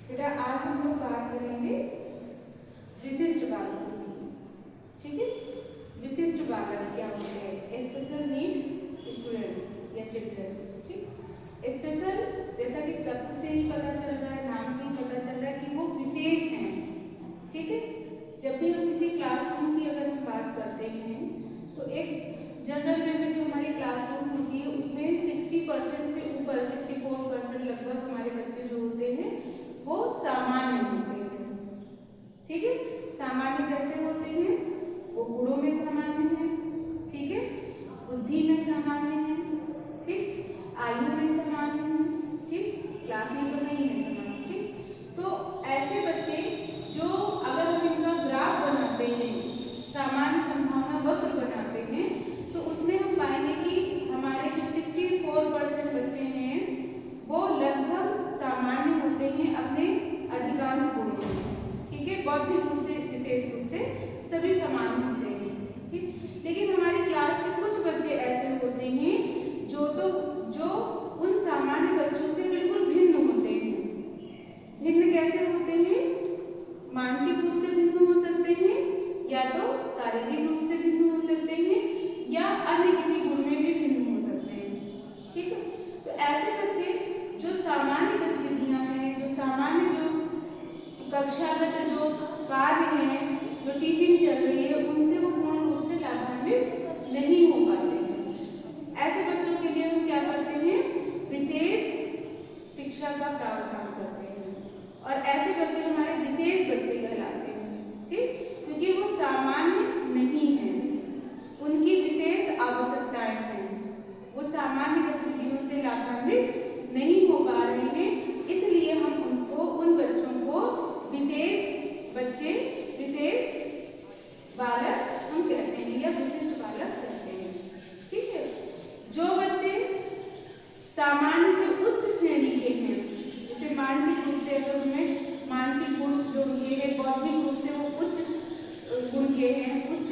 बेटा आज हम लोग बात करेंगे विशिष्ट बालकों की। ठीक है, विशिष्ट बालक क्या होते हैं? स्पेशल नीड स्टूडेंट्स या चिल्ड्रन। ठीक, स्पेशल जैसा कि शब्द से ही पता चल रहा है, नाम से ही पता चल रहा है कि वो विशेष हैं। ठीक है, जब भी हम किसी क्लासरूम की अगर हम बात करते हैं तो एक जनरल वे में जो हमारी क्लासरूम होती है उसमें 60% से ऊपर 64% लगभग हमारे बच्चे जो होते हैं वो सामान्य होते हैं। ठीक है, सामान्य कैसे होते हैं? वो गुणों में सामान्य है, ठीक है, बुद्धि में सामान्य है, ठीक, आयु में सामान्य है, ठीक, क्लास में तो नहीं है सामान्य। ठीक, तो ऐसे बच्चे जो अगर हम इनका ग्राफ बनाते हैं, सामान्य संभावना वक्र बनाते हैं, तो उसमें हम पाएंगे कि हमारे जो 64% बच्चे हैं वो लगभग सामान्य होते हैं अपने अधिकांश गुणों में। ठीक है, बौद्धिक रूप से विशेष रूप से सभी समान होते हैं। ठीक, लेकिन हमारी क्लास के कुछ बच्चे ऐसे होते हैं जो उन सामान्य बच्चों से बिल्कुल भिन्न होते हैं। भिन्न कैसे होते हैं? मानसिक रूप से भिन्न हो सकते हैं, या तो शारीरिक रूप से भिन्न हो सकते हैं, या अन्य किसी गुण में भी भिन्न हो सकते हैं। ठीक है, तो ऐसे बच्चे जो सामान्य गतिविधियां हैं, जो सामान्य जो कक्षागत जो कार्य हैं, जो टीचिंग चल रही है, उनसे वो पूर्ण रूप से लाभान्वित नहीं हो पाते हैं। ऐसे बच्चों के लिए हम क्या करते हैं? विशेष शिक्षा का प्रावधान करते हैं, और ऐसे बच्चे हमारे विशेष बच्चे कहलाते हैं। ठीक, क्योंकि वो सामान्य नहीं है, उनकी विशेष आवश्यकताएं हैं, वो सामान्य गतिविधियों से लाभान्वित नहीं हो पा रहे हैं, इसलिए हम उनको उन बच्चों को विशेष बच्चे, विशेष बालक हम कहते हैं या विशिष्ट बालक कहते हैं। ठीक है, जो बच्चे सामान्य से उच्च श्रेणी के हैं, जैसे मानसिक रूप से अगर उनमें मानसिक गुण जो ये है, बौद्धिक रूप से वो उच्च गुण के हैं, उच्च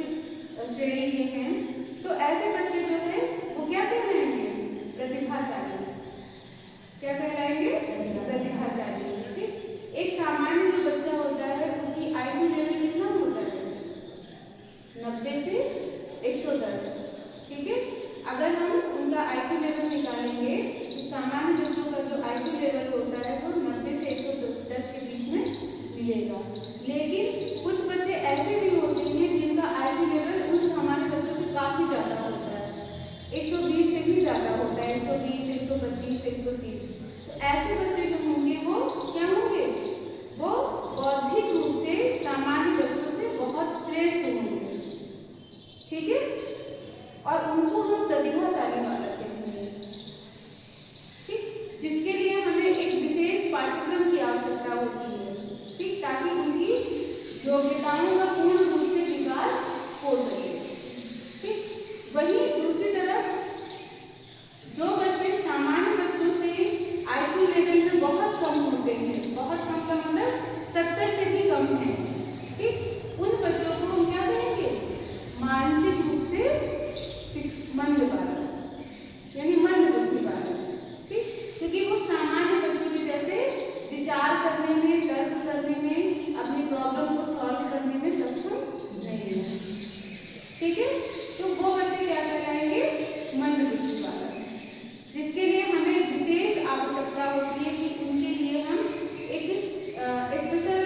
श्रेणी के हैं, तो ऐसे बच्चे जो है वो क्या कहलाएंगे? प्रतिभाशाली। क्या कहलाएंगे? प्रतिभाशाली। ठीक, एक सामान्य जो बच्चा होता है उसकी IQ लेवल कितना होता है? 90 से 110। ठीक है, अगर हम उनका IQ लेवल निकालेंगे तो सामान्य बच्चों का जो IQ लेवल होता है वो 90 से 110 के बीच में मिलेगा। लेकिन कुछ बच्चे ऐसे भी होते हैं जिनका IQ लेवल उन सामान्य बच्चों से काफ़ी ज़्यादा होता है, 120 से भी ज़्यादा होता है, 120, 125, 130। तो ऐसे बच्चे जो होंगे वो क्या होंगे? वो बौद्धिक रूप से सामान्य बच्चों से बहुत श्रेष्ठ होंगे। ठीक है, और उनको हम प्रतिभाशाली बालक कहेंगे। ठीक, जिसके लिए हमें एक विशेष पाठ्यक्रम की आवश्यकता होती है, ठीक, ताकि उनकी योग्यताओं का पूर्ण रूप से विकास हो सके। ठीक, वहीं दूसरी तरफ जो बच्चे सामान्य बच्चों से IQ लेवल में बहुत कम होते हैं, बहुत कम का मतलब 70 से भी कम है, ठीक, उन बच्चों को हम क्या कहेंगे? मानसिक रूप से मंद बालक, यानी मंद बुद्धि बालक। ठीक, क्योंकि वो सामान्य बच्चों के जैसे विचार करने में, तर्क करने में, अपनी प्रॉब्लम को सॉल्व करने में सक्षम नहीं है। ठीक है, तो वो बच्चे क्या कहलाएंगे? मंद बुद्धि बालक, जिसके लिए हमें विशेष आवश्यकता होती है कि उनके लिए हम एक स्पेशल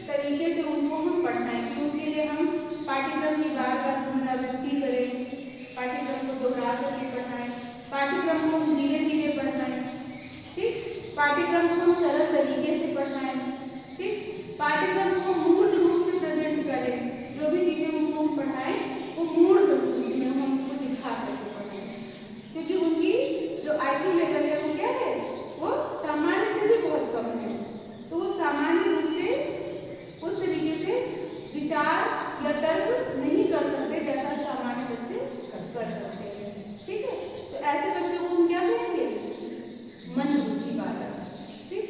तरीके से उनको हम पढ़ाएं, कि उनके लिए हम पाठ्यक्रम की बार बार पुनरावृत्ति करें, पाठ्यक्रम को दोहरा करके पढ़ाएं, पाठ्यक्रम को हम धीरे धीरे पढ़ाएं, ठीक, पाठ्यक्रम को हम सरल तरीके से पढ़ाएं, ठीक, पाठ्यक्रम को मूर्त रूप से प्रेजेंट करें, जो भी चीज़ें उनको हम पढ़ाएं वो मूर्त रूप में हम उनको दिखा करके पढ़ाएं, क्योंकि उनकी जो IQ लेवल है वो क्या है? वो सामान्य से भी बहुत कम है, तो वो सामान्य रूप से उस तरीके से विचार या तर्क नहीं कर सकते जैसा सामान्य बच्चे कर सकते हैं। ठीक है, तो ऐसे बच्चों को हम क्या कहेंगे? मंद बुद्धि बालक। ठीक,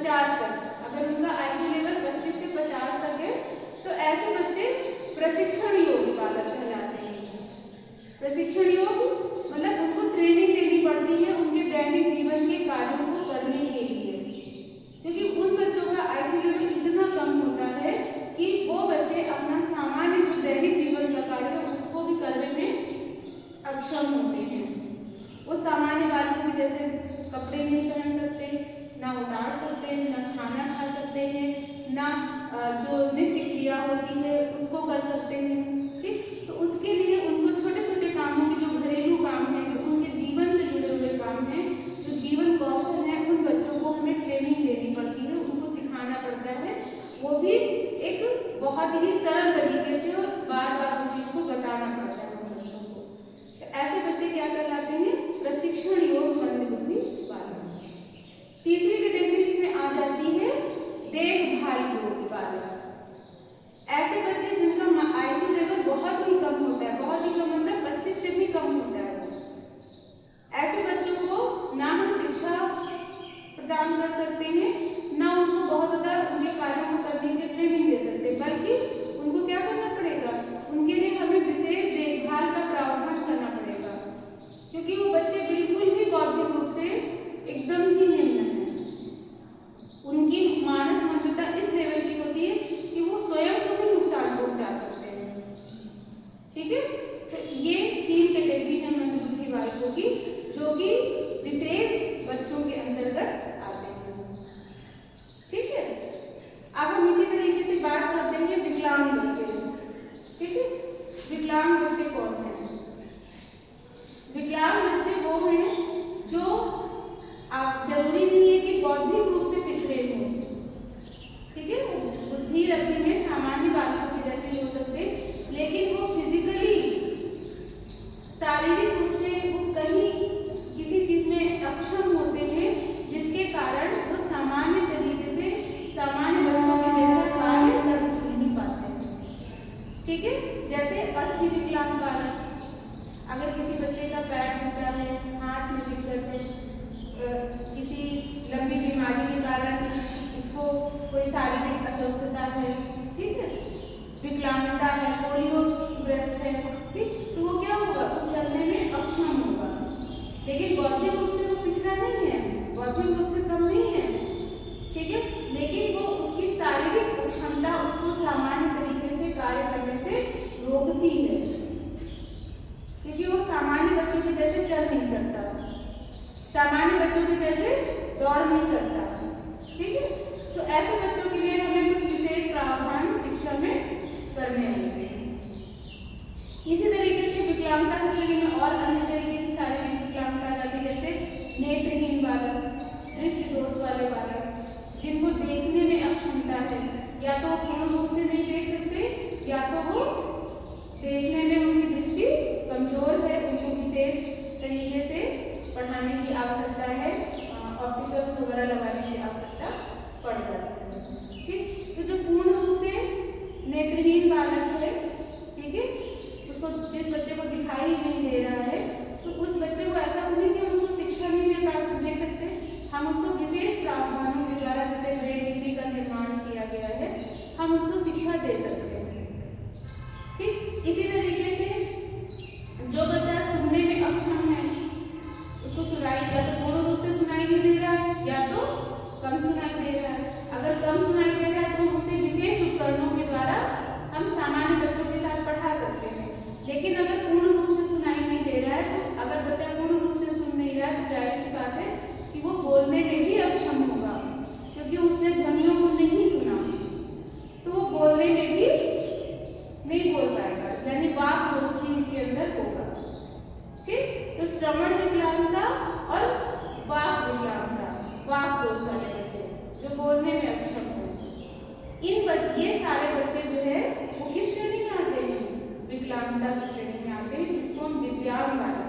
50 तक, अगर उनका IQ लेवल 25 से 50 तक है तो ऐसे बच्चे प्रशिक्षण योग्य बालक कहलाते हैं। प्रशिक्षण योग्य मतलब उनको ट्रेनिंग देनी पड़ती है उनके दैनिक जीवन के कार्यों को करने के लिए, क्योंकि उन बच्चों का IQ लेवल इतना कम होता है कि वो बच्चे अपना सामान्य जो दैनिक जीवन का कार्य है उसको भी करने में अक्षम होते हैं। वो सामान्य बालकों के जैसे कपड़े नहीं पहन सकते, ना उतार सकते हैं, ना खाना खा सकते हैं, ना जो नित्य क्रिया होती है उसको कर सकते हैं। ठीक, तो उसके लिए उनको छोटे छोटे कामों के जो घरेलू काम है, जो उनके जीवन से जुड़े हुए काम हैं, जो जीवन कौशल है, उन बच्चों को हमें ट्रेनिंग देनी पड़ती है, उनको सिखाना पड़ता है, वो भी एक बहुत ही सरल तरीके से और बार बार उस चीज को बताना पड़ता है उन बच्चों को। तो ऐसे बच्चे क्या कहलाते हैं? प्रशिक्षण योग्य मंदबुद्धि बालक। तीसरी कैटेगरी इसमें आ जाती है देखभाल योग्य बालक। ऐसे बच्चे जिनका IQ लेवल बहुत ही कम होता है, बहुत ही कम मतलब 25 से भी कम होता है, ऐसे बच्चों को ना हम शिक्षा प्रदान कर सकते हैं, ना उनको बहुत ज़्यादा उनके कार्यों को करने के लिए ट्रेनिंग दे सकते, बल्कि उनको क्या करना पड़ेगा? उनके लिए हमें विशेष देखभाल का प्रावधान करना पड़ेगा, क्योंकि वो बच्चे बिल्कुल ही बौद्धिक रूप से एकदम ही निम्न है। उनकी मानस मंदता इस लेवल की होती है कि वो स्वयं को भी नुकसान पहुंचा सकते हैं। ठीक है, तो ये 3 कैटेगरी है मंदबुद्धि बालकों की, जो कि विशेष बच्चों के अंतर्गत आते हैं। ठीक है, अब हम इसी तरीके से बात करते हैं विकलांग बच्चे। ठीक है, विकलांग बच्चे कौन है? विकलांग बच्चे वो हैं जो आप जरूरी नहीं है कि बौद्धिक रूप से पिछड़े हों। ठीक है, वो बुद्धि रखने में सामान्य बालकों के जैसे ही हो सकते, लेकिन वो फिजिकली शारीरिक रूप से वो कहीं किसी चीज में अक्षम होते हैं, जिसके कारण वो सामान्य तरीके से सामान्य बच्चों के जैसा कार्य कर नहीं पाते। ठीक है, जैसे अस्थि विकलांग बालक, अगर किसी बच्चे का पैर टूटा है, हाथ में दिक्कत है, किसी लंबी बीमारी के कारण उसको कोई शारीरिक अस्वस्थता है, ठीक है, विकलांगता है, पोलियो ग्रस्त है, ठीक, तो वो क्या होगा? वो चलने में अक्षम होगा, लेकिन बौद्धिक रूप से वो पिछड़ा नहीं है, बौद्धिक रूप से कम नहीं है। ठीक है, लेकिन वो उसकी शारीरिक अक्षमता उसको सामान्य तरीके से कार्य करने से रोकती है, क्योंकि वो सामान्य बच्चों के जैसे चल नहीं सकता, सामान्य बच्चों के जैसे दौड़ नहीं सकता। ठीक है, तो ऐसे बच्चों के लिए हमें कुछ विशेष प्रावधान शिक्षा में करने होंगे। इसी तरीके से विकलांगता की श्रेणी में और अन्य तरीके की शारीरिक विकलांगता आ जाती है, जैसे नेत्रहीन बालक, दृष्टि दोष वाले बालक, जिनको देखने में अक्षमता है, या तो पूर्ण रूप से नहीं देख सकते, या तो वो देखने में उनकी दृष्टि कमजोर है, उनको विशेष तरीके से पढ़ाने की आवश्यकता है, ऑप्टिकल्स वगैरह लगाने की आवश्यकता पड़ जाती है। ठीक, तो जो पूर्ण रूप से नेत्रहीन बालक है, ठीक है, उसको जिस बच्चे को दिखाई नहीं दे रहा है, तो उस बच्चे को ऐसा नहीं कि हम उसको शिक्षा नहीं दे सकते, हम उसको विशेष प्रावधानों के द्वारा, जैसे ब्रेल लिपि का निर्माण किया गया है, हम उसको शिक्षा दे सकते हैं। ठीक, इसी तरीके से जो बच्चा सुनने में अक्षम है, उसको सुनाई या तो पूर्ण रूप से सुनाई नहीं दे रहा है, या तो कम सुनाई दे रहा है। अगर कम सुनाई दे रहा है तो उसे विशेष उपकरणों के द्वारा हम सामान्य बच्चों के साथ पढ़ा सकते हैं, लेकिन अगर पूर्ण रूप से सुनाई नहीं दे रहा है, तो अगर बच्चा पूर्ण रूप से सुन नहीं रहा है, तो जाहिर सी बात है कि वो बोलने में भी अक्षम होगा, क्योंकि उसने ध्वनियों को नहीं सुना, तो वो बोलने में भी नहीं बोल पाएगा, यानी वाक दोष भी उसके अंदर होगा। ठीक, तो श्रवण विकलांगता और वाक विकलांगता, वाक दोष वाले बच्चे जो बोलने में अक्षम हो, ये सारे बच्चे जो है वो किस श्रेणी में आते हैं? विकलांगता की श्रेणी में आते हैं, जिसको हम दिव्यांग बालक